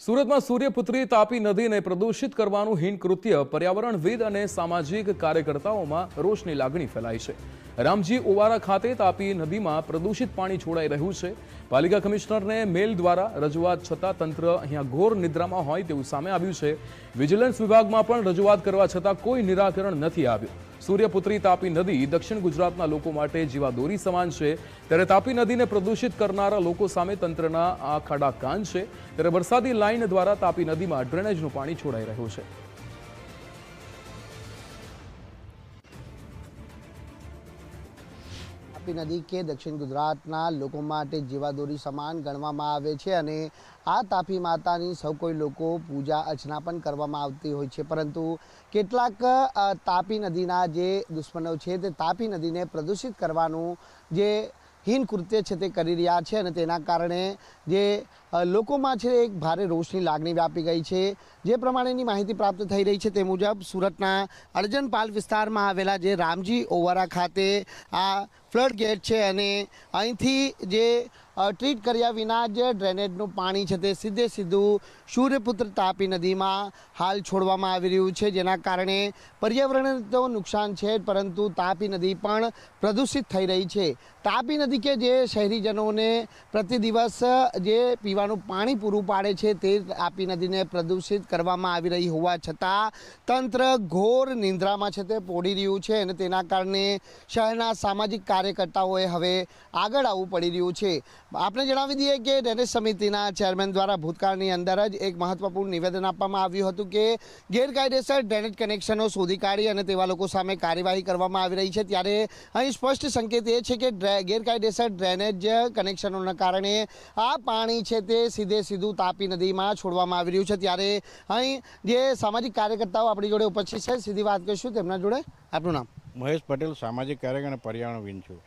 સુરતમાં સૂર્યપુત્રી તાપી નદીને પ્રદૂષિત કરવાનું હીન કૃત્ય પર્યાવરણવિદ અને સામાજિક કાર્યકર્તાઓમાં રોષની લાગણી ફેલાઈ છે। રામજી ઓવારા ખાતે તાપી નદીમાં પ્રદૂષિત પાણી છોડાઈ રહ્યું છે। પાલિકા કમિશનરને મેલ દ્વારા રજૂઆત છતાં તંત્ર અહીંયા ઘોર નિદ્રામાં હોય તેવું સામે આવ્યું છે। વિજિલન્સ વિભાગમાં પણ રજૂઆત કરવા છતાં કોઈ નિરાકરણ નથી આવ્યું। સૂર્યપુત્રી તાપી નદી દક્ષિણ ગુજરાતના લોકો માટે જીવાદોરી સમાન છે, ત્યારે તાપી નદીને પ્રદૂષિત કરનારા લોકો સામે તંત્રના આ ખાડા કાન છે। ત્યારે વરસાદી લાઇન દ્વારા તાપી નદીમાં ડ્રેનેજનું પાણી છોડાઈ રહ્યું છે। તાપી નદી કે દક્ષિણ ગુજરાતના લોકો માટે જીવાદોરી સમાન ગણવામાં આવે છે અને આ તાપી માતાની સૌ કોઈ લોકો પૂજા અર્ચના પણ કરવામાં આવતી હોય છે, પરંતુ કેટલાક તાપી નદીના જે દુશ્મનો છે તે તાપી નદીને પ્રદૂષિત કરવાનું જે હીન કૃત્ય છે તે કરી રહ્યા છે અને તેના કારણે જે લોકોમાં છે એક ભારે રોષની લાગણી વ્યાપી ગઈ છે। જે પ્રમાણેની માહિતી પ્રાપ્ત થઈ રહી છે તે મુજબ સુરતના અર્જનપાલ વિસ્તારમાં આવેલા જે રામજી ઓવારા ખાતે આ ફ્લડ ગેટ છે અને અહીંથી જે ટ્રીટ કર્યા વિના જ ડ્રેનેજનું પાણી છે તે સીધું સૂર્યપુત્ર તાપી નદીમાં હાલ છોડવામાં આવી રહ્યું છે, જેના કારણે પર્યાવરણને તો નુકસાન છે પરંતુ તાપી નદી પણ પ્રદૂષિત થઈ રહી છે। તાપી નદી કે જે શહેરીજનોને પ્રતિ દિવસ જે પીવાનું પાણી પૂરું પાડે છે તે તાપી નદીને પ્રદૂષિત કરવામાં આવી રહી હોવા છતાં તંત્ર ઘોર નિંદ્રામાં છે તે પોડી રહ્યું છે અને તેના કારણે શહેરના સામાજિક કાર્યકર્તાઓએ હવે આગળ આવવું પડી રહ્યું છે। આપણે જણાવી દઈએ કે ડ્રેનેજ સમિતિના ચેરમેન દ્વારા ભૂતકાળની અંદર જ એક મહત્વપૂર્ણ નિવેદન આપવામાં આવ્યું હતું કે ગેરકાયદેસર ડ્રેનેજ કનેક્શનો શોધી કાઢી અને તેવા લોકો સામે કાર્યવાહી કરવામાં આવી રહી છે, ત્યારે અહીં સ્પષ્ટ સંકેત એ છે કે ગેરકાયદેસર ડ્રેનેજ કનેક્શનોના કારણે આ પાણી છે તે સીધું તાપી નદીમાં છોડવામાં આવી રહ્યું છે। ત્યારે અહીં જે સામાજિક કાર્યકર્તાઓ આપણી જોડે ઉપસ્થિત છે, સીધી વાત કરીશું તેમના જોડે। આપનું નામ? મહેશ પટેલ, સામાજિક કાર્યકર અને પર્યાવરણવિદ છું।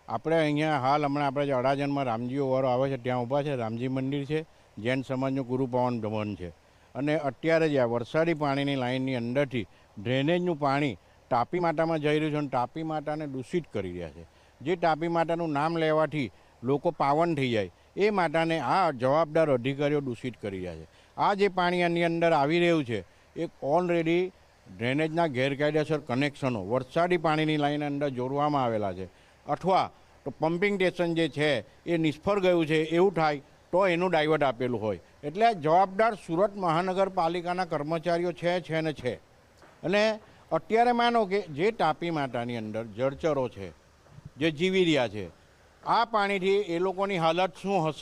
આપણે અહીંયા હાલ હમણાં આપણે જે અડાજણમાં રામજી ઓવારો આવે છે ત્યાં ઊભા છે। રામજી મંદિર છે, જૈન સમાજનું ગુરુપાવન ભવન છે અને અત્યારે જ આ વરસાદી પાણીની લાઇનની અંદરથી ડ્રેનેજનું પાણી તાપી માતામાં જઈ રહ્યું છે અને તાપી માતાને દૂષિત કરી રહ્યા છે। જે તાપી માતાનું નામ લેવાથી લોકો પાવન થઈ જાય એ માતાને આ જવાબદાર અધિકારીઓ દૂષિત કરી રહ્યા છે। આ જે પાણી આની અંદર આવી રહ્યું છે એ ઓલરેડી ડ્રેનેજના ગેરકાયદેસર કનેક્શનો વરસાદી પાણીની લાઈન અંદર જોડવામાં આવેલા છે, અથવા તો પમ્પિંગ સ્ટેશન જે છે એ નિષ્ફળ ગયું છે એવું થાય તો એનું ડાયવર્ટ આપેલું હોય, એટલે જવાબદાર સુરત મહાનગરપાલિકાના કર્મચારીઓ છે ને છે। અને અત્યારે માનો કે જે તાપી માતાની અંદર જળચરો છે જે જીવી રહ્યા છે, આ પાણીથી એ લોકોની હાલત શું હશે